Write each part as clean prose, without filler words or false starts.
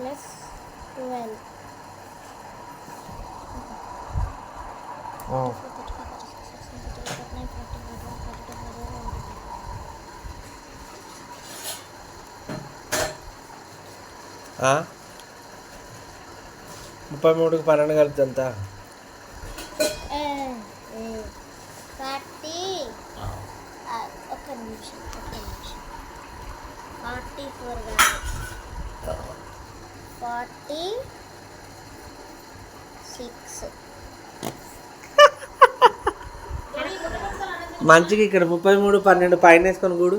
Plus 12 33కి 12 కలిపి ఎంత? 40. ఒక్క నిమిషం 44 కాదు 46. మంచిగా ఇక్కడ 33 12 పైన వేసుకొని కూడు.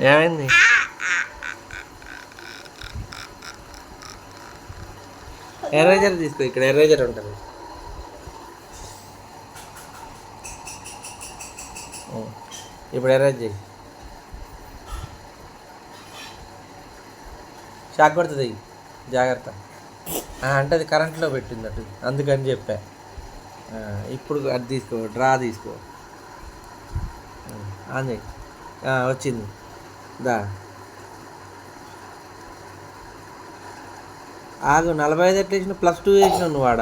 ఏమైంది? ఎరేజర్ తీసుకో, ఇక్కడ ఎరేజర్ ఉంటుంది. ఇప్పుడు ఎరేజ్ చేయి. షాక్ కొడుతుంది, జాగ్రత్త. అంటే అది కరెంట్లో పెట్టింది అటు, అందుకని చెప్పా. ఇప్పుడు అది తీసుకో, డ్రా తీసుకో. అంది వచ్చింది. దా ఆగు. 45 ఎట్లా వేసిన? +2 వేసినావు నువ్వు ఆడ.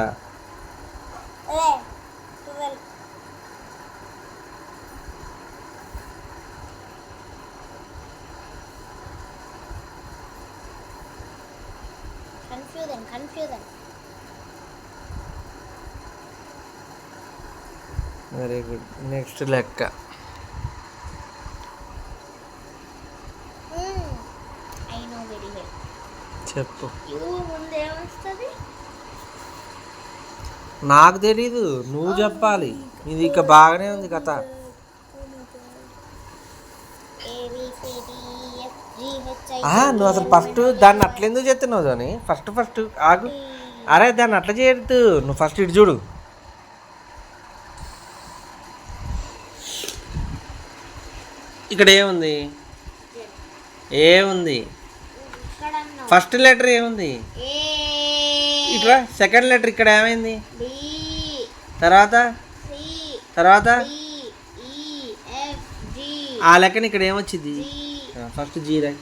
కన్ఫ్యూజన్. Very good. నెక్స్ట్ లెక్క చెప్పు. నాకు తెలీదు, నువ్వు చెప్పాలి. ఇది ఇక బాగానే ఉంది కథ. నువ్వు అసలు ఫస్ట్ దాన్ని అట్లెందుకు చెప్తున్నావు అని? ఫస్ట్ ఆగు. అరే దాన్ని అట్లా చేయద్దు. నువ్వు ఫస్ట్ ఇటు చూడు. ఇక్కడ ఏముంది? ఏముంది? ఫస్ట్ లెటర్ ఏముంది? ఇట్లా సెకండ్ లెటర్ ఇక్కడ ఏమైంది? తర్వాత ఆ లెక్కన ఇక్కడ ఏమొచ్చింది? ఫస్ట్ జీ రాయి.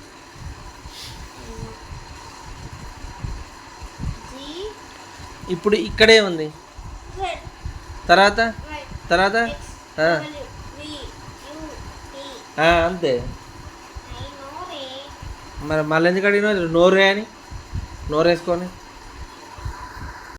ఇప్పుడు ఇక్కడే ఉంది. తర్వాత అంతే. మరి మళ్ళీ ఎందుకు అడిగినా? నోరు అని నోరు వేసుకొని